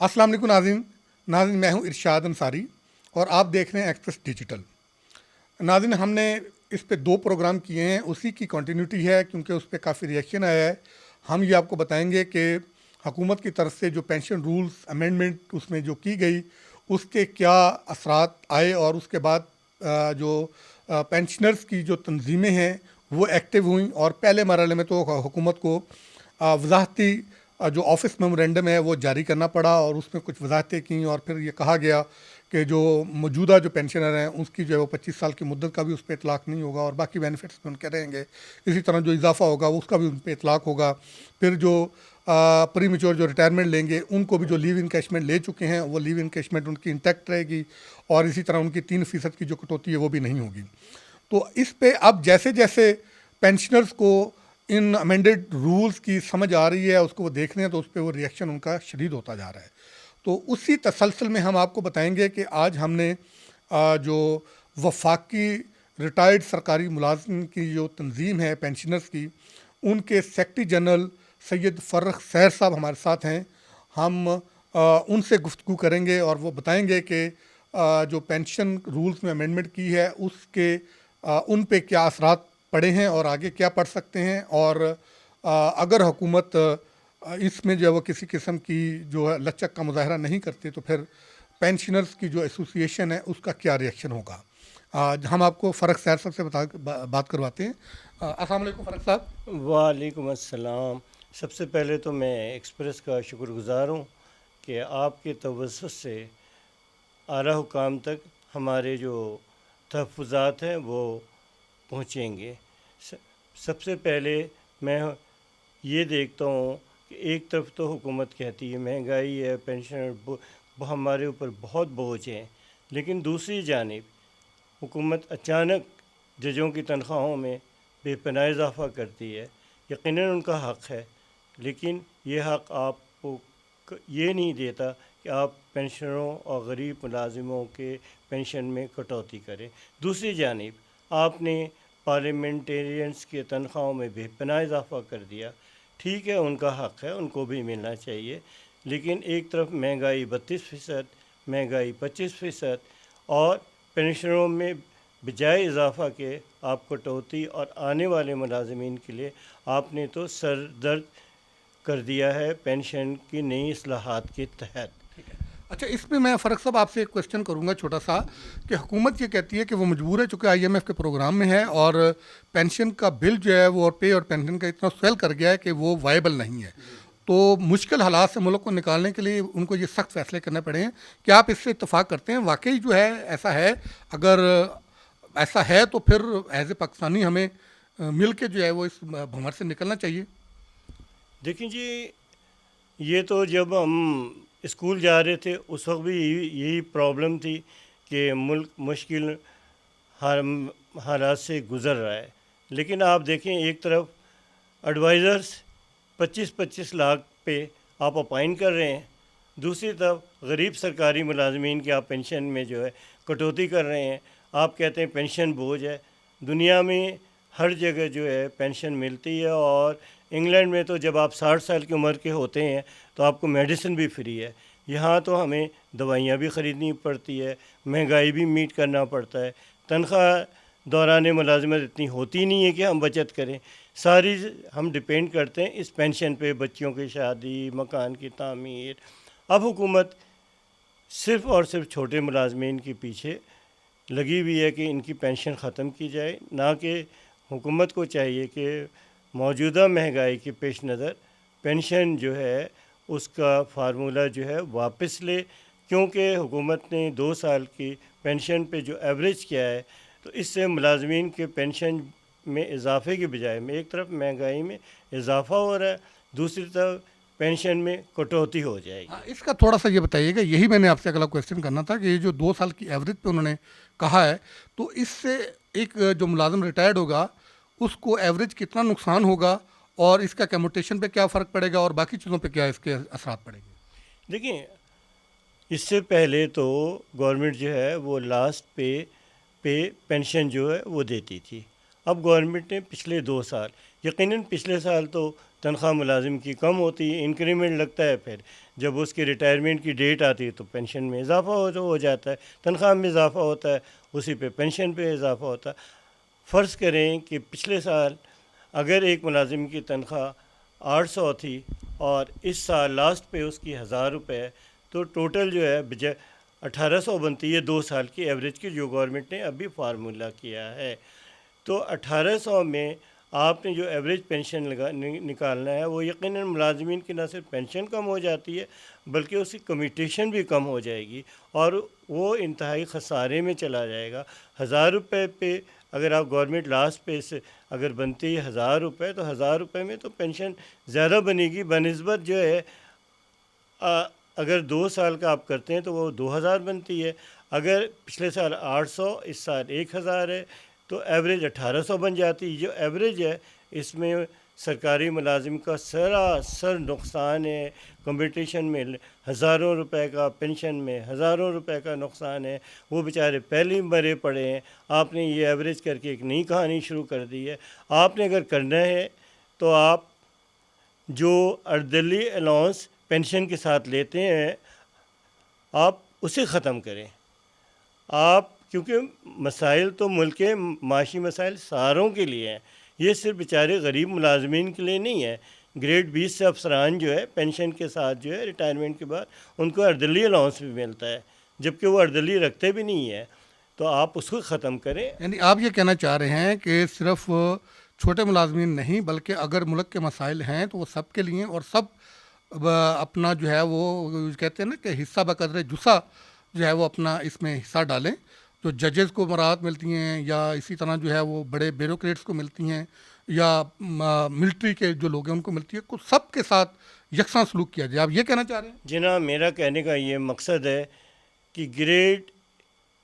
अस्सलाम वालेकुम नाज़रीन। नाज़रीन, मैं हूं इरशाद अंसारी और आप देख रहे हैं एक्सप्रेस डिजिटल। नाज़रीन, हमने इस पे 2 प्रोग्राम किए हैं, उसी की कंटिन्यूटी है क्योंकि उस पे काफ़ी रिएक्शन आया है। हम ये आपको बताएंगे कि हुकूमत की तरफ से जो पेंशन रूल्स अमेंडमेंट उसमें जो की गई, उसके क्या असरात आए और उसके बाद जो पेंशनर्स की जो तंजीमें हैं वो एक्टिव हुई। और पहले मरहले में तो हुकूमत को वजाहती जो ऑफिस मेमोरेंडम है वो जारी करना पड़ा और उसमें कुछ वजाहतें की और फिर ये कहा गया कि जो मौजूदा जो पेंशनर हैं उसकी जो है वो 25 साल की मुद्दत का भी उस पर इतलाक़ नहीं होगा और बाकी बेनिफिट्स भी उनके रहेंगे। इसी तरह जो इजाफा होगा उसका भी उन पर इतलाक़ होगा। फिर जो प्री मेच्योर जो रिटायरमेंट लेंगे उनको भी जो लीव इनकैशमेंट ले चुके हैं वो लीव इनकैशमेंट उनकी इंटैक्ट रहेगी और इसी तरह उनकी 3% की जो कटौती है वो भी नहीं होगी। तो इस पे अब जैसे जैसे पेंशनर्स को इन अमेंडेड रूल्स की समझ आ रही है, उसको वो देख रहे हैं, तो उस पर वो रिएक्शन उनका शदीद होता जा रहा है। तो उसी तसलसल में हम आपको बताएंगे कि आज हमने जो वफाकी रिटायर्ड सरकारी मुलाजिम की जो तंजीम है पेंशनर्स की, उनके सेक्रेटरी जनरल सैयद फ़र्रुख सैर साहब हमारे साथ हैं। हम उनसे गुफ्तगू करेंगे और वो बताएंगे कि जो पेंशन रूल्स में अमेंडमेंट की है उसके उन पे क्या असरात पड़े हैं और आगे क्या पढ़ सकते हैं। और अगर हुकूमत इसमें जो है वो किसी किस्म की जो है लचक का मुजाहरा नहीं करती तो फिर पेंशनर्स की जो एसोसिएशन है उसका क्या रिएक्शन होगा। हम आपको फ़र्रुख सैर साहब से बात करवाते हैं। अस्सलाम वालेकुम फ़र्रुख साहब। वालेकुम अस्सलाम। सबसे पहले तो मैं एक्सप्रेस का शुक्रगुज़ार हूँ कि आपके तवज्जुह से आला हुकाम तक हमारे जो तहफ़्फ़ुज़ात हैं वो पहुँचेंगे। सबसे पहले मैं ये देखता हूँ कि एक तरफ तो हुकूमत कहती है महंगाई है, पेंशन हमारे ऊपर बहुत बोझ हैं, लेकिन दूसरी जानिब हुकूमत अचानक जजों की तनख्वाहों में बेपनाह इजाफ़ा करती है। यकीनन उनका हक़ है, लेकिन ये हक़ आपको ये नहीं देता कि आप पेंशनरों और गरीब मुलाजिमों के पेंशन में कटौती करें। दूसरी जानिब आपने पार्लियामेंटेरियंस के तनख्वाहों में बेपनाह इजाफ़ा कर दिया। ठीक है, उनका हक़ है, उनको भी मिलना चाहिए, लेकिन एक तरफ महंगाई 32%, महंगाई 25% और पेंशनरों में बजाय इजाफ़ा के आप कटौती और आने वाले मुलाजिमीन के लिए आपने तो सर दर्द कर दिया है पेंशन की नई इस्लाहात के तहत। अच्छा, इसमें मैं फ़र्रुख साहब आपसे एक क्वेश्चन करूंगा छोटा सा कि हुकूमत ये कहती है कि वो मजबूर है चूँकि IMF के प्रोग्राम में है और पेंशन का बिल जो है वो और पे और पेंशन का इतना स्वेल कर गया है कि वो वायबल नहीं है। तो मुश्किल हालात से मुल्क को निकालने के लिए उनको ये सख्त फैसले करने पड़े हैं। क्या आप इससे इत्तेफाक करते हैं? वाकई जो है ऐसा है? अगर ऐसा है तो फिर एज ए पाकिस्तानी हमें मिल के जो है वो इस भंवर से निकलना चाहिए। देखिए जी, ये तो जब हम स्कूल जा रहे थे उस वक्त भी यही प्रॉब्लम थी कि मुल्क मुश्किल हालात से गुज़र रहा है। लेकिन आप देखें, एक तरफ एडवाइज़र्स 25-25 लाख पे आप अपॉइंट कर रहे हैं, दूसरी तरफ गरीब सरकारी मुलाजमीन की आप पेंशन में जो है कटौती कर रहे हैं। आप कहते हैं पेंशन बोझ है। दुनिया में हर जगह जो है पेंशन मिलती है और इंग्लैंड में तो जब आप 60 साल की उम्र के होते हैं तो आपको मेडिसिन भी फ्री है। यहाँ तो हमें दवाइयाँ भी ख़रीदनी पड़ती है, महंगाई भी मीट करना पड़ता है, तनख्वाह दौरान मुलाजमत इतनी होती नहीं है कि हम बचत करें। सारी हम डिपेंड करते हैं इस पेंशन पे, बच्चों की शादी, मकान की तामीर। अब हुकूमत सिर्फ़ और सिर्फ छोटे मुलाजमीन के पीछे लगी हुई है कि इनकी पेंशन ख़त्म की जाए, ना कि हुकूमत को चाहिए कि मौजूदा महंगाई के पेश नज़र पेंशन जो है उसका फार्मूला जो है वापस ले। क्योंकि हुकूमत ने 2 साल की पेंशन पे जो एवरेज किया है, तो इससे मुलाजमीन के पेंशन में इजाफे के बजाय में एक तरफ महंगाई में इजाफ़ा हो रहा है, दूसरी तरफ पेंशन में कटौती हो जाएगी। हाँ, इसका थोड़ा सा ये बताइएगा, यही मैंने आपसे अगला क्वेश्चन करना था कि ये जो 2 साल की एवरेज पे उन्होंने कहा है, तो इससे एक जो मुलाजिम रिटायर्ड होगा उसको एवरेज कितना नुकसान होगा और इसका कम्यूटेशन पे क्या फ़र्क पड़ेगा और बाकी चीज़ों पे क्या इसके असरात पड़ेंगे? देखिए, इससे पहले तो गवर्नमेंट जो है वो लास्ट पे पेंशन जो है वो देती थी। अब गवर्नमेंट ने पिछले 2 साल, यकीनन पिछले साल तो तनख्वाह मुलाजिम की कम होती है, इंक्रीमेंट लगता है, फिर जब उसकी रिटायरमेंट की डेट आती है तो पेंशन में इजाफ़ा हो जाता है, तनख्वाह में इजाफ़ा होता है, उसी पे पेंशन पे इजाफ़ा होता है। फ़र्ज़ करें कि पिछले साल अगर एक मुलाजिम की तनख्वाह 800 थी और इस साल लास्ट पे उसकी 1000 रुपये है, तो टोटल जो है बजाय 1800 बनती है 2 साल की एवरेज की, जो गवर्नमेंट ने अभी फार्मूला किया है। तो 1800 में आपने जो एवरेज पेंशन निकालना है, वो यकीनन मुलाजमीन की न सिर्फ पेंशन कम हो जाती है बल्कि उसकी कम्यूटेशन भी कम हो जाएगी और वो इंतहाई खसारे में चला जाएगा। 1000 रुपये पे अगर आप गवर्नमेंट लास्ट पे से अगर बनती है 1000 रुपये, तो 1000 रुपये में तो पेंशन ज़्यादा बनेगी बनिस्बत जो है अगर 2 साल का आप करते हैं तो वो 2000 बनती है। अगर पिछले साल 800, इस साल 1000 है, तो एवरेज 1800 बन जाती है। जो एवरेज है इसमें सरकारी मुलाजिम का सरासर नुकसान है, कंपटीशन में हज़ारों रुपए का, पेंशन में हज़ारों रुपए का नुकसान है। वो बेचारे पहले ही मरे पड़े हैं, आपने ये एवरेज करके एक नई कहानी शुरू कर दी है। आपने अगर करना है तो आप जो अर्दली अलाउंस पेंशन के साथ लेते हैं आप उसे ख़त्म करें। आप क्योंकि मसाइल तो मुल्क के माशी मसाइल सारों के लिए हैं, ये सिर्फ बेचारे गरीब मुलाजमीन के लिए नहीं है। ग्रेड 20 से अफसरान जो है पेंशन के साथ जो है रिटायरमेंट के बाद उनको अर्दली अलाउंस भी मिलता है, जबकि वो अर्दली रखते भी नहीं है। तो आप उसको ख़त्म करें। यानी आप ये कहना चाह रहे हैं कि सिर्फ छोटे मुलाजमीन नहीं बल्कि अगर मुल्क के मसाइल हैं तो वो सब के लिए, और सब अपना जो है वो कहते हैं ना कि हिस्सा बकदरे जुस्सा जो है वो अपना इसमें हिस्सा डालें। जो जजेस को मराहत मिलती हैं या इसी तरह जो है वो बड़े ब्यूरोक्रेट्स को मिलती हैं या मिलिट्री के जो लोग हैं उनको मिलती है, कुछ सब के साथ यकसा सलूक किया जाए, आप ये कहना चाह रहे हैं? जनाब, मेरा कहने का ये मकसद है कि ग्रेड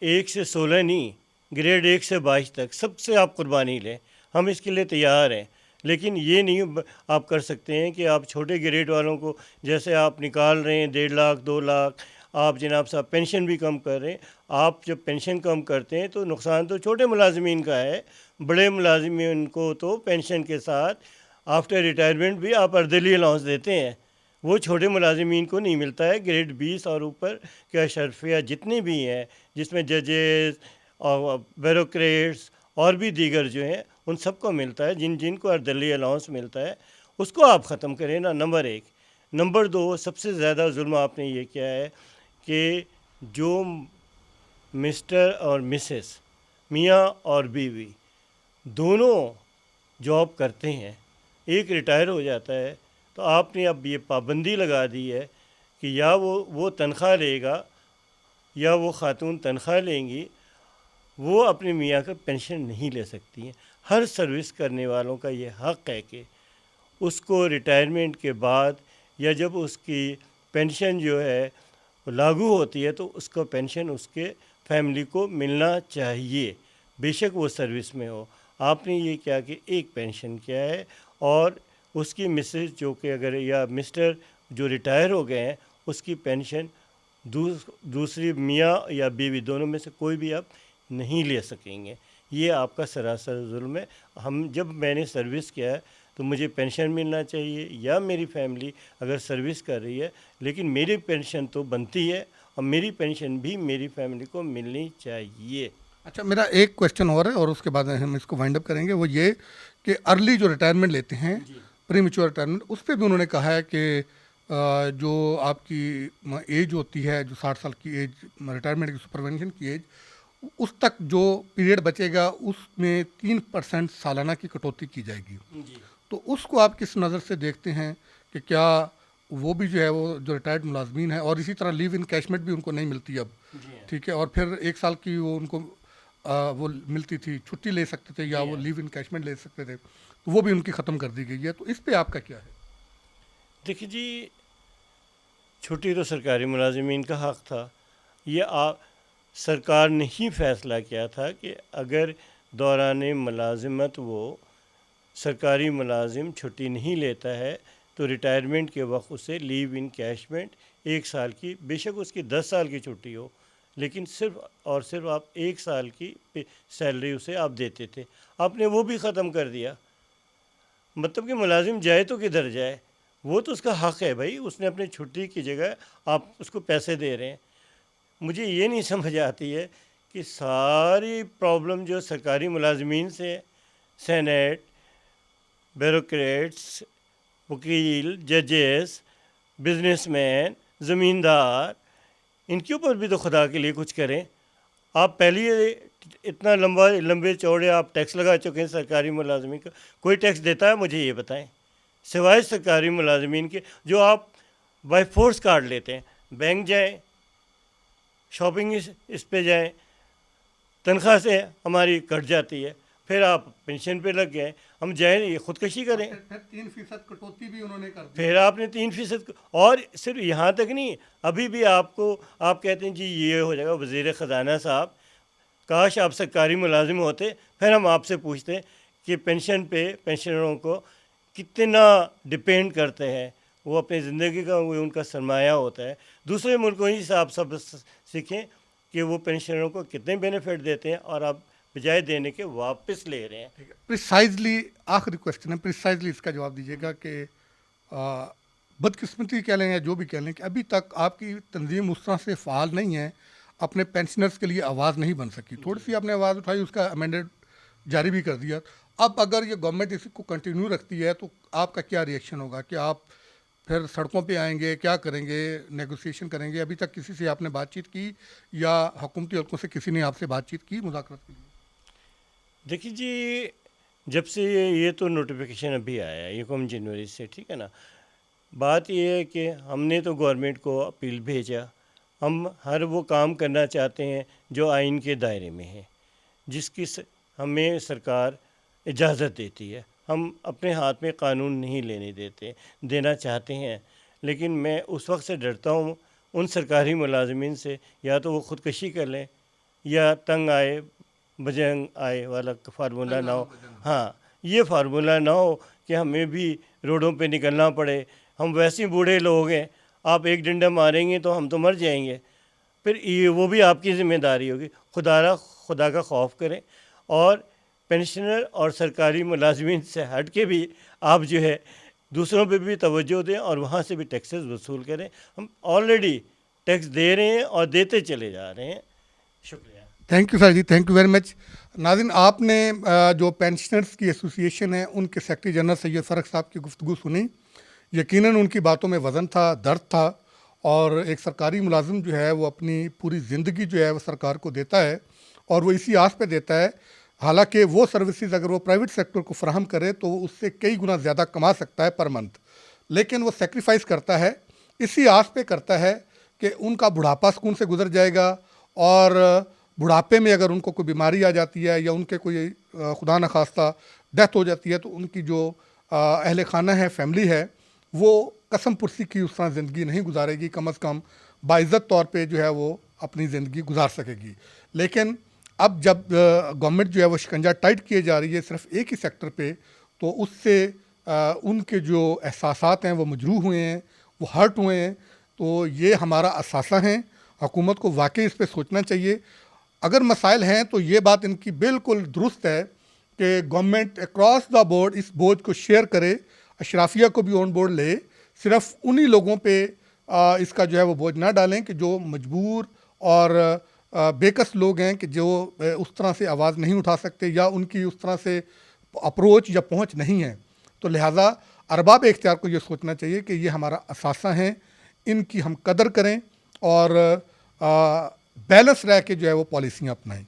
1 से 16 नहीं, ग्रेड 1 से 22 तक सबसे आप कुर्बानी लें, हम इसके लिए तैयार हैं। लेकिन ये नहीं आप कर सकते हैं कि आप छोटे ग्रेड वालों को जैसे आप निकाल रहे हैं 1.5 लाख 2 लाख, आप जनाब साहब पेंशन भी कम कर रहे हैं। आप जब पेंशन कम करते हैं तो नुकसान तो छोटे मुलाजमीन का है, बड़े मुलाजमीन को तो पेंशन के साथ आफ्टर रिटायरमेंट भी आप अर्दली अलाउंस देते हैं, वो छोटे मुलाजमीन को नहीं मिलता है। ग्रेड 20 और ऊपर के अशरफिया जितने भी हैं, जिसमें जजेस और ब्यूरोक्रेट्स और भी दीगर जो हैं, उन सबको मिलता है। जिनको अर्दली अलाउंस मिलता है उसको आप ख़त्म करें ना, नंबर 1। नंबर 2, सबसे ज़्यादा जुल्म आपने ये किया है कि जो मिस्टर और मिसेस, मियाँ और बीवी दोनों जॉब करते हैं, एक रिटायर हो जाता है, तो आपने अब ये पाबंदी लगा दी है कि या वो तनख्वाह लेगा या वो ख़ातून तनख्वाह लेंगी, वो अपने मियाँ का पेंशन नहीं ले सकती हैं। हर सर्विस करने वालों का ये हक़ है कि उसको रिटायरमेंट के बाद या जब उसकी पेंशन जो है लागू होती है तो उसका पेंशन उसके फैमिली को मिलना चाहिए, बेशक वो सर्विस में हो। आपने ये क्या कि एक पेंशन किया है और उसकी मिसेस जो कि अगर या मिस्टर जो रिटायर हो गए हैं उसकी पेंशन दूसरी मियाँ या बीवी दोनों में से कोई भी आप नहीं ले सकेंगे। ये आपका सरासर जुल्म है। जब मैंने सर्विस किया है तो मुझे पेंशन मिलना चाहिए या मेरी फैमिली अगर सर्विस कर रही है, लेकिन मेरी पेंशन तो बनती है और मेरी पेंशन भी मेरी फैमिली को मिलनी चाहिए। अच्छा, मेरा एक क्वेश्चन और है और उसके बाद हम इसको वाइंड अप करेंगे। वो ये कि अर्ली जो रिटायरमेंट लेते हैं, प्री मैच्योर रिटायरमेंट, उस पर भी उन्होंने कहा है कि जो आपकी एज होती है, जो 60 साल की एज रिटायरमेंट की सुपरवेंशन की एज, उस तक जो पीरियड बचेगा उसमें 3% सालाना की कटौती की जाएगी। तो उसको आप किस नज़र से देखते हैं कि क्या वो भी जो है वो जो रिटायर्ड मुलाजमीन है, और इसी तरह लीव इनकैशमेंट भी उनको नहीं मिलती अब, ठीक है, और फिर 1 साल की वो उनको वो मिलती थी, छुट्टी ले सकते थे या वो लीव इनकैशमेंट ले सकते थे, तो वो भी उनकी ख़त्म कर दी गई है। तो इस पे आपका क्या है? देखिए जी, छुट्टी तो सरकारी मुलाजमीन का हक़ था। ये सरकार ने ही फ़ैसला किया था कि अगर दौरान मुलाजिमत वो सरकारी मुलाजिम छुट्टी नहीं लेता है तो रिटायरमेंट के वक्त उसे लीव इनकैशमेंट 1 साल की, बेशक उसकी 10 साल की छुट्टी हो, लेकिन सिर्फ और सिर्फ आप 1 साल की सैलरी उसे आप देते थे। आपने वो भी ख़त्म कर दिया। मतलब कि मुलाजिम जाए तो किधर जाए, वो तो उसका हक़ है भाई, उसने अपनी छुट्टी की जगह आप उसको पैसे दे रहे हैं। मुझे ये नहीं समझ आती है कि सारी प्रॉब्लम जो सरकारी मुलाजमीन से, सेनेट, ब्यूरोक्रेट्स, वकील, जजेस, बिजनेसमैन, ज़मींदार, इनके ऊपर भी तो खुदा के लिए कुछ करें। आप पहले ही इतना लंबे चौड़े आप टैक्स लगा चुके हैं सरकारी मुलाजमीन का। कोई टैक्स देता है मुझे ये बताएं, सिवाय सरकारी मुलाजमीन के जो आप बाय फोर्स काट लेते हैं। बैंक जाएं, शॉपिंग इस पे जाएं, तनख्वाह से हमारी कट जाती है, फिर आप पेंशन पे लग गए, हम जाएं ये खुदकशी करें। फिर 3% कटौती भी उन्होंने कर दी। फिर आपने 3% और सिर्फ यहाँ तक नहीं, अभी भी आपको आप कहते हैं जी ये हो जाएगा। वज़ीर ख़जाना साहब, काश आप सरकारी मुलाजिम होते, फिर हम आपसे पूछते कि पेंशन पे पेंशनरों को कितना डिपेंड करते हैं, वो अपनी ज़िंदगी का वो उनका सरमाया होता है। दूसरे मुल्कों ही से आप सब सीखें कि वो पेंशनरों को कितने बेनिफिट देते हैं और आप बजाय देने के वापस ले रहे हैं। प्रिसाइजली आखिरी क्वेश्चन है, प्रिसाइजली इसका जवाब दीजिएगा कि बदकिस्मती कह लें या जो भी कह लें कि अभी तक आपकी तंजीम उस तरह से फ़ाल नहीं है, अपने पेंशनर्स के लिए आवाज़ नहीं बन सकी। थोड़ी सी आपने आवाज़ उठाई, उसका अमेंडेड जारी भी कर दिया। अब अगर ये गवर्नमेंट इसको कंटिन्यू रखती है तो आपका क्या रिएक्शन होगा? कि आप फिर सड़कों पे आएंगे, क्या करेंगे, नेगोशिएशन करेंगे? अभी तक किसी से आपने बातचीत की या हुकूमती हलकों से किसी ने आपसे बातचीत की मुज़ाकरत के लिए? देखिए जी, जब से ये तो नोटिफिकेशन अभी आया है 1 जनवरी से, ठीक है ना। बात ये है कि हमने तो गवर्नमेंट को अपील भेजा, हम हर वो काम करना चाहते हैं जो आइन के दायरे में है, जिसकी हमें सरकार इजाज़त देती है। हम अपने हाथ में कानून नहीं देना चाहते हैं, लेकिन मैं उस वक्त से डरता हूँ उन सरकारी मुलाजमीन से, या तो वो ख़ुदकशी कर लें या तंग आए बजंग आए वाला फार्मूला ना हो। हाँ, ये फार्मूला ना हो कि हमें भी रोडों पे निकलना पड़े। हम वैसे ही बूढ़े लोग हैं, आप एक डंडा मारेंगे तो हम तो मर जाएंगे, फिर ये वो भी आपकी ज़िम्मेदारी होगी। खुदा का खौफ करें और पेंशनर और सरकारी मुलाजमीन से हट के भी आप जो है दूसरों पे भी तवज्जो दें और वहाँ से भी टैक्सेस वसूल करें। हम ऑलरेडी टैक्स दे रहे हैं और देते चले जा रहे हैं। शुक्रिया। Thank you sir ji, thank you very much. नाज़रीन, आपने जो पेंशनर्स की एसोसिएशन है उनके सेक्रेटरी जनरल सैयद फ़रक साहब की गुफ्तगू सुनी। यकीनन उनकी बातों में वज़न था, दर्द था, और एक सरकारी मुलाजिम जो है वो अपनी पूरी ज़िंदगी जो है वो सरकार को देता है और वो इसी आस पे देता है। हालांकि वो सर्विसेज अगर वो प्राइवेट सेक्टर को फराहम करे तो उससे कई गुना ज़्यादा कमा सकता है पर मंथ, लेकिन वो सेक्रीफाइस करता है, इसी आस पे करता है कि उनका बुढ़ापा सुकून से गुजर जाएगा, और बुढ़ापे में अगर उनको कोई बीमारी आ जाती है या उनके कोई खुदा न खास्ता डेथ हो जाती है तो उनकी जो अहल खाना है, फैमिली है, वो कसम पुरसी की उस तरह ज़िंदगी नहीं गुजारेगी, कम अज़ कम बाइज़्ज़त तौर पे जो है वो अपनी ज़िंदगी गुजार सकेगी। लेकिन अब जब गवर्नमेंट जो है वो शिकंजा टाइट किए जा रही है सिर्फ एक ही सेक्टर पे, तो उससे उनके जो एहसासात हैं वो मजरूह हुए हैं, वो हर्ट हुए हैं। तो ये हमारा असासा है, हुकूमत को वाकई इस पर सोचना चाहिए। अगर मसाइल हैं तो ये बात इनकी बिल्कुल दुरुस्त है कि गवर्नमेंट अक्रॉस द बोर्ड इस बोझ को शेयर करे, अशराफिया को भी ऑन बोर्ड ले, सिर्फ उन्हीं लोगों पे इसका जो है वो बोझ ना डालें कि जो मजबूर और बेकस लोग हैं, कि जो उस तरह से आवाज़ नहीं उठा सकते या उनकी उस तरह से अप्रोच या पहुंच नहीं है। तो लिहाजा अरबाब इख्तियार को ये सोचना चाहिए कि ये हमारा असासा हैं, इनकी हम कदर करें और बैलेंस रह के जो है वो पॉलिसियाँ अपनाएं।